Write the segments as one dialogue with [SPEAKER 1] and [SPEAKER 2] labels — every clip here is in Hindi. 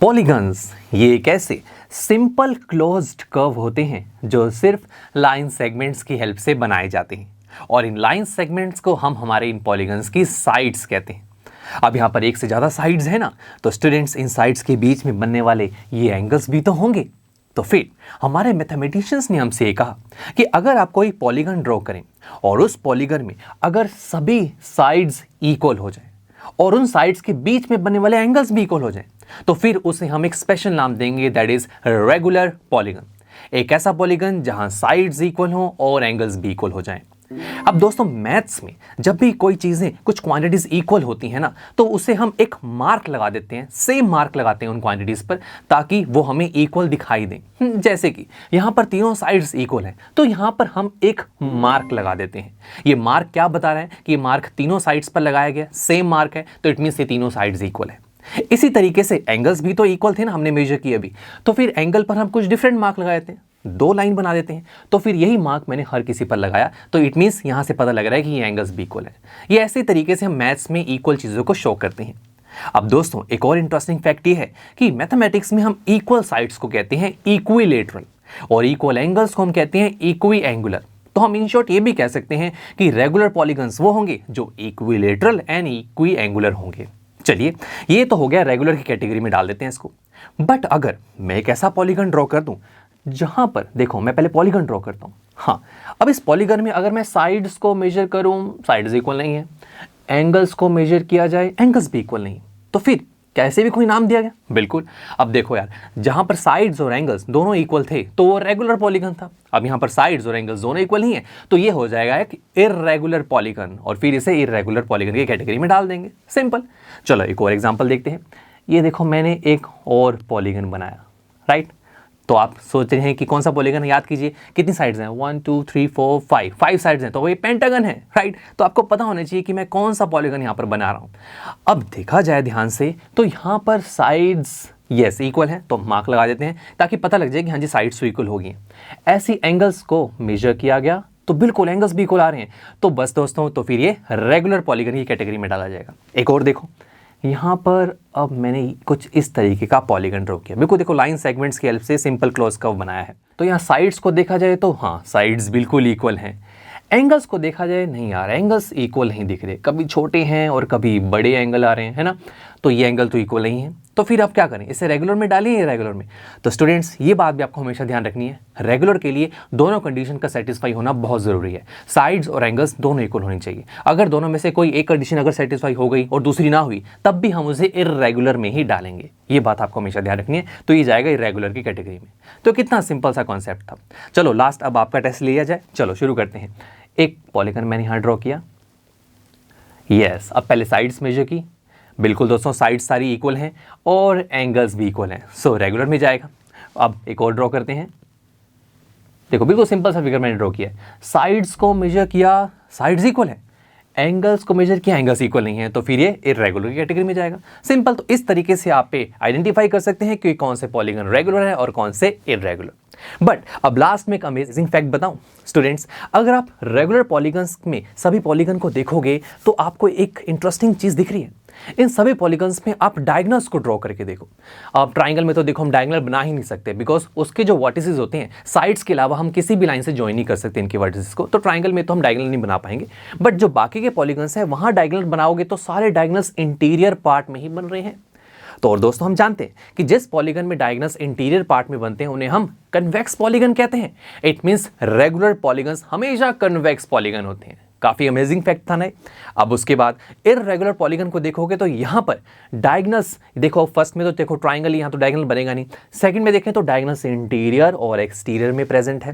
[SPEAKER 1] पॉलीगन्स ये एक ऐसे सिंपल क्लोज्ड कर्व होते हैं जो सिर्फ लाइन सेगमेंट्स की हेल्प से बनाए जाते हैं और इन लाइन सेगमेंट्स को हम हमारे इन पॉलीगन्स की साइड्स कहते हैं। अब यहाँ पर एक से ज़्यादा साइड्स है ना, तो स्टूडेंट्स इन साइड्स के बीच में बनने वाले ये एंगल्स भी तो होंगे। तो फिर हमारे मैथमेटिशियंस ने हमसे ये कहा कि अगर आप कोई पॉलीगन ड्रॉ करें और उस पॉलीगन में अगर सभी साइड्स इक्वल हो जाए और उन साइड्स के बीच में बनने वाले एंगल्स भी इक्वल हो जाएं, तो फिर उसे हम एक स्पेशल नाम देंगे, दैट इज रेगुलर पॉलीगन। एक ऐसा पॉलीगन जहां साइड्स इक्वल हो और एंगल्स भी इक्वल हो जाएं। अब दोस्तों मैथ्स में जब भी कोई चीजें कुछ क्वांटिटीज इक्वल होती हैं ना, तो उसे हम एक मार्क लगा देते हैं, सेम मार्क लगाते हैं उन क्वांटिटीज पर, ताकि वो हमें इक्वल दिखाई दें। जैसे कि यहाँ पर तीनों साइड्स इक्वल हैं, तो यहाँ पर हम एक मार्क लगा देते हैं। ये मार्क क्या बता रहा है कि ये मार्क तीनों साइड्स पर लगाया गया, सेम मार्क है, तो इट मीन्स ये तीनों साइड्स इक्वल है। इसी तरीके से एंगल्स भी तो इक्वल थे ना, हमने मेजर किए अभी, तो फिर एंगल पर हम कुछ डिफरेंट मार्क लगा देते हैं, दो लाइन बना देते हैं, तो फिर यही मार्क मैंने हर किसी पर लगाया, तो इट मीन्स यहां से पता लग रहा है कि ये एंगल्स भी इक्वल है। ये ऐसे तरीके से हम मैथ्स में इक्वल चीज़ों को शो करते हैं। अब दोस्तों एक और इंटरेस्टिंग फैक्ट ये है कि मैथमेटिक्स में हम इक्वल साइड्स को कहते हैं इक्विलेटरल और इक्वल एंगल्स को हम कहते हैं इक्वी एंगुलर। तो हम इन शॉर्ट ये भी कह सकते हैं कि रेगुलर पॉलीगन्स वो होंगे जो इक्विलेटरल एंड इक्वी एंगुलर होंगे। चलिए ये तो हो गया, रेगुलर की कैटेगरी में डाल देते हैं इसको। बट अगर मैं एक ऐसा पॉलीगन ड्रॉ कर दूं जहां पर, देखो मैं पहले पॉलीगन ड्रॉ करता हूं, हाँ, अब इस पॉलीगन में अगर मैं साइड्स को मेजर करूं, साइड्स इक्वल नहीं है, एंगल्स को मेजर किया जाए, एंगल्स भी इक्वल नहीं, तो फिर कैसे भी कोई नाम दिया गया? बिल्कुल। अब देखो यार, जहां पर साइड्स और एंगल्स दोनों इक्वल थे तो वो रेगुलर पॉलीगन था। अब यहां पर साइड्स और एंगल्स दोनों इक्वल नहीं है, तो ये हो जाएगा एक इर्रेगुलर पॉलीगन और फिर इसे इर्रेगुलर पॉलीगन की कैटेगरी में डाल देंगे। सिंपल। चलो एक और एग्जांपल देखते हैं। ये देखो मैंने एक और पॉलीगन बनाया, राइट? तो आप सोच रहे हैं कि कौन सा पॉलीगन है, याद कीजिए कितनी साइड्स हैं, 1 2 3 4 5 5 साइड्स हैं, तो वो ये पेंटागन है, राइट? तो आपको पता होना चाहिए कि मैं कौन सा पॉलीगन यहाँ पर बना रहा हूँ। अब देखा जाए ध्यान से तो यहाँ पर साइड्स यस इक्वल है, तो मार्क लगा देते हैं ताकि पता लग जाए कि हाँ जी साइड्स तो इक्वल होगी। ऐसी एंगल्स को मेजर किया गया तो बिल्कुल एंगल्स भी इक्वल आ रहे हैं, तो बस दोस्तों तो फिर ये रेगुलर पॉलीगन की कैटेगरी में डाला जाएगा। एक और देखो, यहाँ पर अब मैंने कुछ इस तरीके का पॉलीगन ड्रॉ किया, बिल्कुल देखो लाइन सेगमेंट्स की हेल्प से सिंपल क्लोज कर्व बनाया है। तो यहाँ साइड्स को देखा जाए तो हाँ साइड्स बिल्कुल इक्वल हैं। एंगल्स को देखा जाए, नहीं यार एंगल्स इक्वल नहीं दिख रहे, कभी छोटे हैं और कभी बड़े एंगल आ रहे हैं, है ना? तो ये एंगल तो इक्वल नहीं है, तो फिर आप क्या करें, इसे रेगुलर में डालिए या रेगुलर में? तो स्टूडेंट्स ये बात भी आपको हमेशा ध्यान रखनी है, रेगुलर के लिए दोनों कंडीशन का सेटिस्फाई होना बहुत ज़रूरी है। साइड्स और एंगल्स दोनों इक्वल होनी चाहिए। अगर दोनों में से कोई एक कंडीशन अगर सेटिस्फाई हो गई और दूसरी ना हुई, तब भी हम उसे इर्रेगुलर में ही डालेंगे। ये बात आपको हमेशा ध्यान रखनी है, तो ये जाएगा इर्रेगुलर की कैटेगरी में। तो कितना सिंपल सा कॉन्सेप्ट था। चलो लास्ट अब आपका टेस्ट लिया जाए, चलो शुरू करते हैं। एक पॉलीगन मैंने यहाँ ड्रॉ किया, यस। अब पहले साइड्स मेजर की, बिल्कुल दोस्तों साइड्स सारी इक्वल हैं और एंगल्स भी इक्वल हैं, सो रेगुलर में जाएगा। अब एक और ड्रॉ करते हैं, देखो बिल्कुल सिंपल सा फिगर मैंने ड्रॉ किया है, साइड्स को मेजर किया, साइड्स इक्वल है, एंगल्स को मेजर किया, एंगल्स इक्वल नहीं है, तो फिर ये इर्रेगुलर की कैटेगरी में जाएगा। सिंपल। तो इस तरीके से आप पे आइडेंटिफाई कर सकते हैं कि कौन से पॉलीगन रेगुलर है और कौन से इर्रेगुलर। बट अब लास्ट में एक अमेजिंग फैक्ट बताऊं स्टूडेंट्स, अगर आप रेगुलर पॉलीगन्स में सभी पॉलीगन को देखोगे तो आपको एक इंटरेस्टिंग चीज़ दिख रही है। इन सभी पॉलीगन्स में आप डायगोनल्स को ड्रॉ करके देखो। अब ट्राइंगल में तो देखो हम डायगोनल बना ही नहीं सकते, बिकॉज उसके जो वर्टिसेस होते हैं साइड्स के अलावा हम किसी भी लाइन से ज्वाइन नहीं कर सकते इनके वर्टिसेस को, तो ट्राइंगल में तो हम डायगोनल नहीं बना पाएंगे। बट जो बाकी के पॉलीगन्स हैं वहाँ डायगोनल बनाओगे तो सारे डायगोनल्स इंटीरियर पार्ट में ही बन रहे हैं। तो और दोस्तों हम जानते हैं कि जिस पॉलीगन में डायगोनल्स इंटीरियर पार्ट में बनते हैं उन्हें हम कन्वेक्स पॉलीगन कहते हैं। इट मींस रेगुलर पॉलीगन्स हमेशा कन्वेक्स पॉलीगन होते हैं। काफी अमेजिंग फैक्ट था ना। अब उसके बाद इर्रेगुलर पॉलीगन को देखोगे तो यहाँ पर डायगोनल्स देखो, फर्स्ट में तो देखो ट्राइंगल, यहाँ तो डायगोनल बनेगा नहीं। सेकंड में देखें तो डायगोनल्स इंटीरियर और एक्सटीरियर में प्रेजेंट है।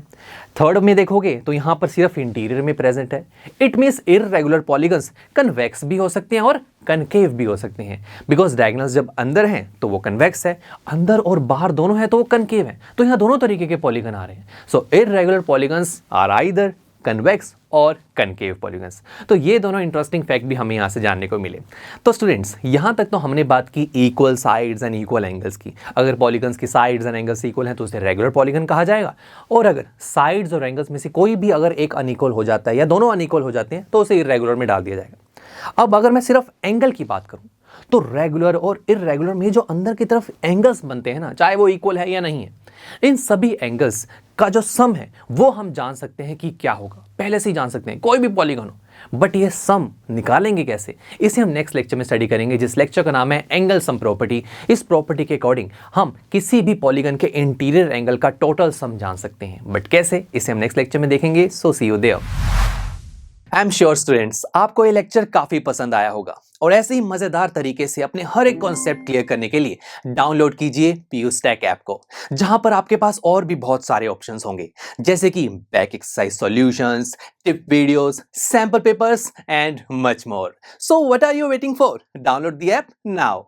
[SPEAKER 1] थर्ड में देखोगे तो यहाँ पर सिर्फ इंटीरियर में प्रेजेंट है। It means irregular polygons convex भी हो सकते हैं और कनकेव भी हो सकते हैं, बिकॉज डायगोनल्स जब अंदर हैं तो वो कन्वेक्स है, अंदर और बाहर दोनों है तो वो कनकेव है। तो यहाँ दोनों तरीके के पॉलीगन आ रहे हैं। So irregular polygons are either convex or concave polygons. तो ये दोनों इंटरेस्टिंग फैक्ट भी हमें यहाँ से जानने को मिले। तो स्टूडेंट्स यहाँ तक तो हमने बात की equal sides and equal angles की। अगर पॉलीगन्स की साइड्स एंड एंगल्स इक्वल हैं तो उसे रेगुलर पॉलीगन कहा जाएगा, और अगर साइड्स और एंगल्स में से कोई भी अगर एक अनइक्वल हो जाता है या दोनों अनइक्वल हो जाते हैं तो उसे इर्रेगुलर में डाल दिया जाएगा। अब अगर मैं सिर्फ एंगल की बात करूं तो रेगुलर और इर्रेगुलर में जो अंदर की तरफ एंगल्स बनते हैं ना, चाहे वो इक्वल है या नहीं है, इन सभी एंगल्स का जो सम है वो हम जान सकते हैं कि क्या होगा, पहले से ही जान सकते हैं, कोई भी पॉलीगॉन हो। बट ये सम निकालेंगे कैसे, इसे हम नेक्स्ट लेक्चर में स्टडी करेंगे, जिस लेक्चर का नाम है एंगल सम प्रॉपर्टी। इस प्रॉपर्टी के अकॉर्डिंग हम किसी भी पॉलीगॉन के इंटीरियर एंगल का टोटल सम जान सकते हैं। बट कैसे, इसे हम नेक्स्ट लेक्चर में देखेंगे। So see you there. I am sure students, आपको ये लेक्चर काफी पसंद आया होगा और ऐसे ही मजेदार तरीके से अपने हर एक कॉन्सेप्ट क्लियर करने के लिए डाउनलोड कीजिए PUStack ऐप को, जहां पर आपके पास और भी बहुत सारे ऑप्शंस होंगे, जैसे कि back exercise solutions, tip videos, sample papers and much more. So what are you waiting for? Download the app now.